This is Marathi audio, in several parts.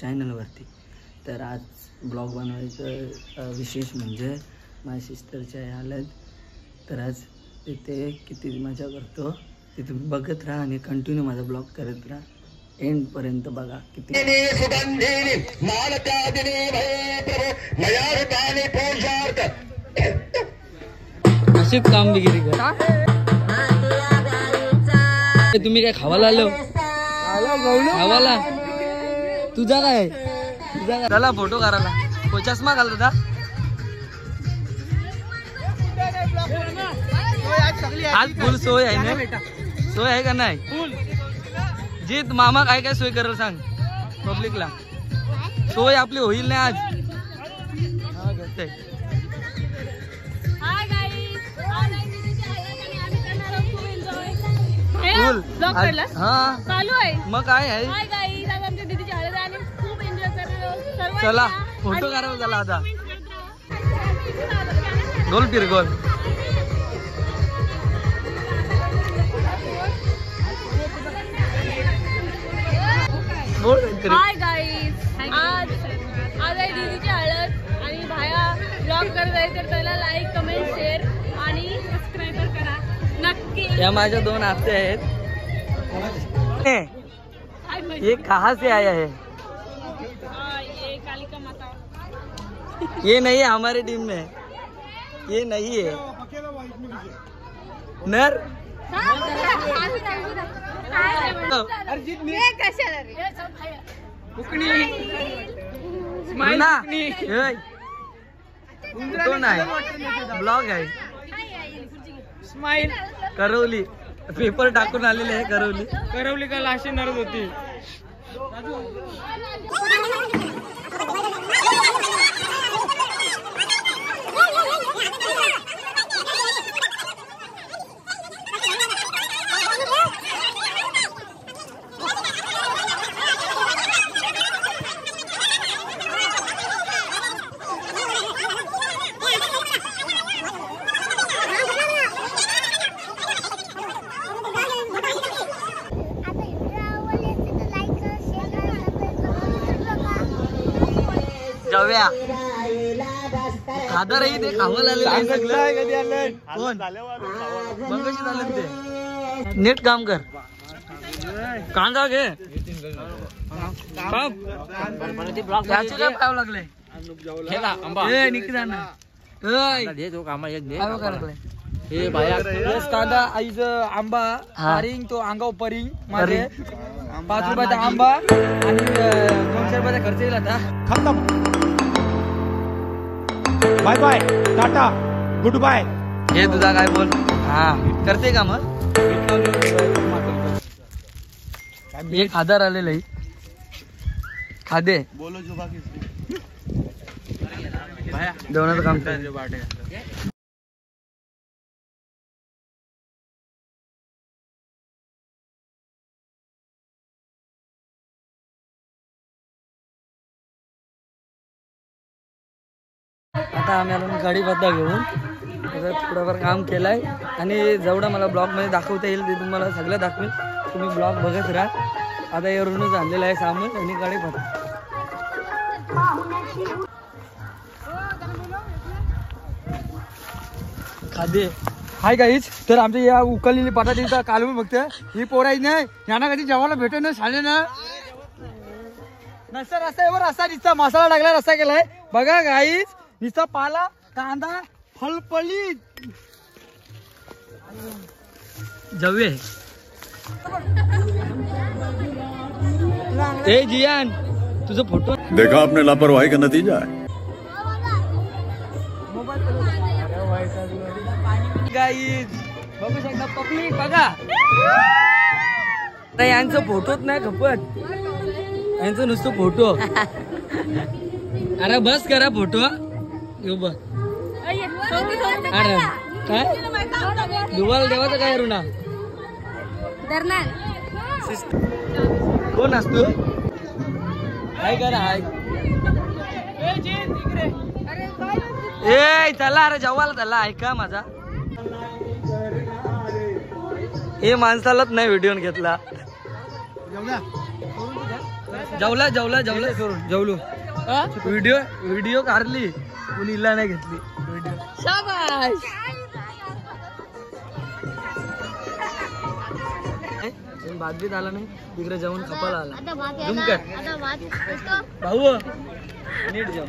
चॅनलवरती. तर आज ब्लॉग बनवायचं विशेष म्हणजे माझ्या सिस्टरच्या आल्यात. तर आज तिथे किती मजा करतो ते तुम्ही बघत राहा आणि कंटिन्यू माझा ब्लॉग करत राहा, एंडपर्यंत बघा. किती अशीच कामगिरी करा. तुम्ही काय खावाला आलो? खावाला तुझा काय? चला फोटो काढायला. चष्मा घाल दादा. आज फुल सोय आहे ना? सोय आहे का नाही? जीत मामा काय काय सोय करेल सांग पब्लिकला. सोय आपली होईल नाही आज. मग काय आहे? चला फोटो काढायला झाला आता. गोल फिर गोल. हाय गाईज, आज आहे दीदीची हळद आणि भाया ब्लॉग करत आहे. तर त्याला लाईक, कमेंट, शेअर आणि सबस्क्राईब करा नक्की. या माझ्या दोन आते आहेत. ये कहाँ से आया है? ये कालिका माता. ये नहीं है हमारे टीम में, ये नहीं है नर. ब्लॉग आहे. स्माइल करवली पेपर टाकून आलेले आहे. करवली का लाशी नरत होती. जाऊया खादर आहे ते खावायला आलेलं. कोण मग कशी झालं ते? नीट काम कर. कांदा घे. याचे काय पाहावं लागले? कांदा आईच आंबा परिंग तो अंगाव परिंग माझे 5 रुपयाचा आंबा आणि 200 रुपयाचा खर्च येईल आता. खतम. Bye bye tata goodbye. हे तुझा काय बोल. हा करते का मग? एक खादार आलेलं आहे. खादे बोलो जो बाकी जेवणाचं काम कर. आता आम्ही आलो गाडी बद्दा घेऊन. थोडंफार काम केलंय आणि जेवढं मला ब्लॉग मध्ये दाखवता येईल ते तुम्हाला सगळं दाखवेल. तुम्ही ब्लॉग बघत राहा. आता एवढूनच आणलेलं आहे सामान आणि गाडी बघा. खादे हाय गाईच. तर आमच्या या उकळलेली बटाट्याचा कालवून बघते. ही पोराई नाही यांना कधी जेवायला भेटत ना शाळे ना नसता रस्त्यावर रस्ता नुसता मसाला टाकला रस्ता केलाय बघा गाईच. नुसता पाला कांदा फलफली जाऊया. ए जियान तुझा फोटो देखा आपने लापरवाही का नतीजा है. गाईज बघू शकता पब्लिक बघा. यांचं फोटोच नाही खपत. यांचं नुसतं फोटो. अरे बस करा फोटो. अरे काय दुवाला देवाचं काय रुणा कोण असतो? हाय करा हाय. ए चला अरे जेवायला चला. ऐका माझा. हे माणसालाच नाही व्हिडिओ घेतला. जेवला जेवलो व्हिडिओ काढली कोणी इला नाही घेतली व्हिडिओ. शाबाश. भात बीत आला नाही तिकडे जेवण खपाला आला भाऊ नीट जेवण.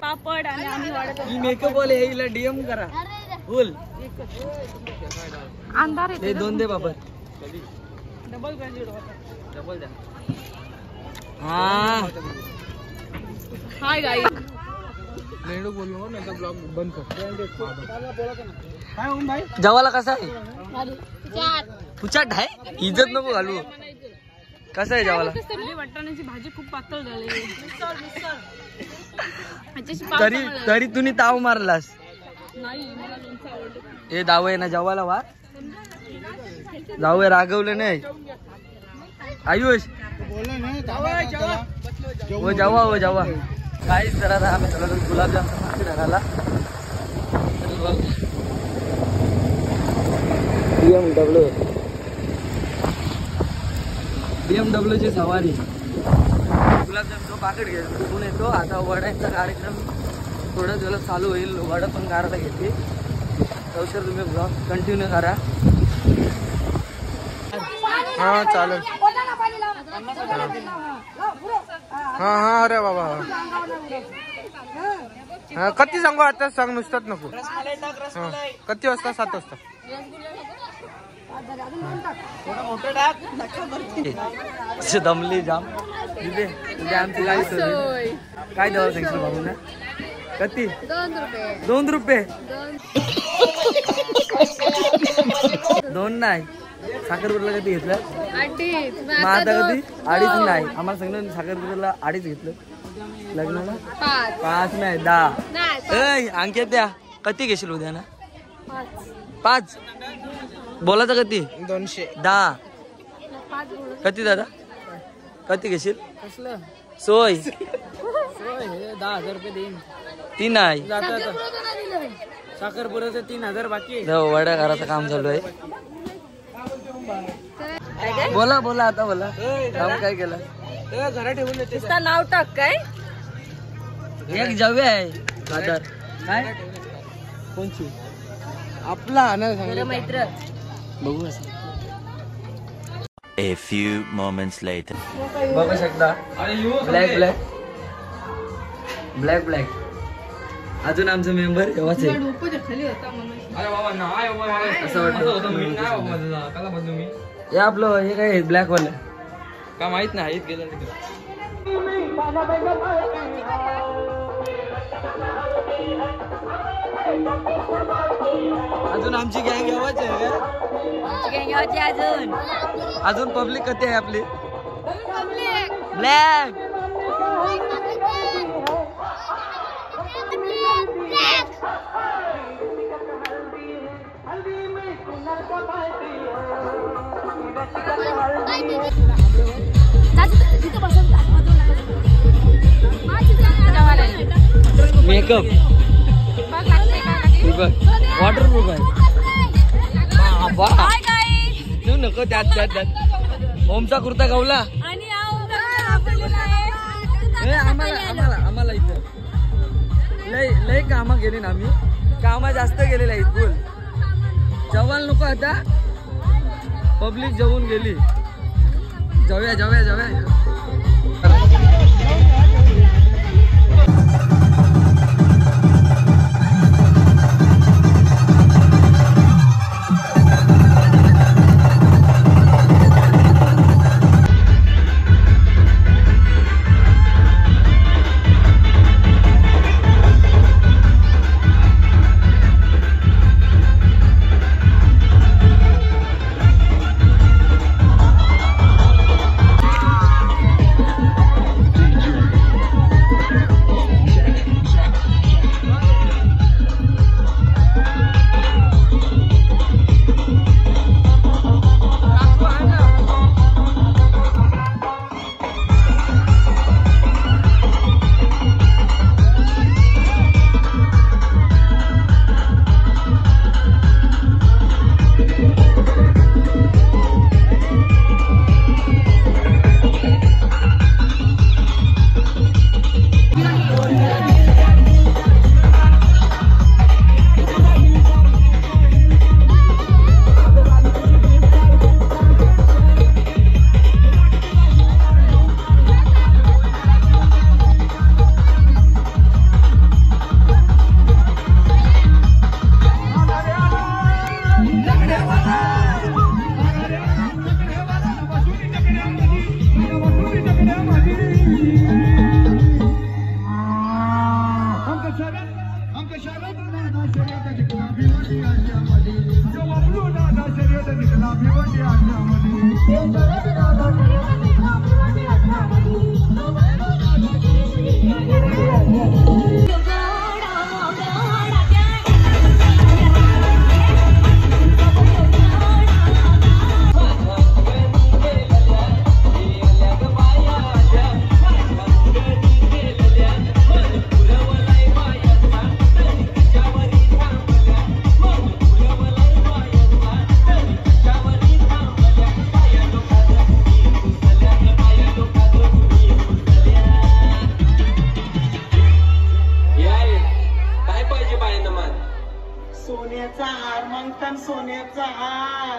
पापड आणि आम्ही वाढत ही मेकअप वाले हिला डीएम करा बोल अंधार हे 2 दे पापड डबल द्या. हा हाय गाई. मेंढू बोललो ना तर ब्लॉग बंद कर. काय ओम भाई जेवायला कसा आहे पुचाट आहे इज्जत नको घालू. कसं आहे जेवायला वाटाण्याची भाजी खूप पातळ झाली. तरी तुम्ही ताव मारलास नाही मला लोणचं आवडलं. हे दाव आहे ना जेवायला वा जाऊ रागवलं नाही आयुष वो जावा काहीच जरा आम्ही चला गुलाबजाम घराला. BMW ची सवारी गुलाबजामचा पाकिट घेऊन येतो. आता वड्यांचा कार्यक्रम थोड्या दिवस चालू होईल. वडा पण काढता घेतली तर तुम्ही ब्लॉग कंटिन्यू करा. हा चालेल. हा अरे बाबा हा कधी सांगू आता सांग नुसतंच नको. किती वाजता 7 वाजता दमली जाम तिथे आमची गाडी सोडली. काय द्यावं सांगितलं बाबू ना कधी 2 रुपये 2 नाही. साखरपुड्याला कधी घेतलं मग आता कधी 2.5 नाही. आम्हाला सांगितलं साखरपुड्याला 2.5 घेतलं लग्नाला 5 नाही 10. अंकित द्या कधी घेशील उद्या ना 5 बोलायचं कधी 200 10 कधी दादा कधी घेशील सोय 10,000 रुपये देईन. 3 नाही साखरपुड्याचं 3,000 बाकी. वड्या घराचं काम चालू आहे. बोला आता बोला काम काय केलं घरा ठेवून येते. नाव टाक काय एक जावे आहे दादर काय कोणची आपला आनंद सांगितलं मैत्र. बघू असं A few moments later. बघू शकता ब्लॅक अजून आमचा मेंबर एव्हाच आहे. खाली होता म्हणून असं वाटतं हे आपलं हे काय ब्लॅक वालं का माहित नाही गेलं तिकडे. अजून आमची गँग एव्हाच आहे अजून पब्लिक कधी आहे आपली ब्लॅक. मेकअप वॉटरप्रूफ आहे तू नको त्यात ओमचा कुर्ता गावला आम्हाला इथं लय कामा गेली ना आम्ही कामा जास्त गेलेले आहेत. बोल जेवायला नको आता पब्लिक जेवून गेली. जाऊया सोन्याचा हार मागतान सोन्याचा हार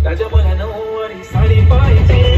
त्याच्या मला नऊवारी साडी पाहिजे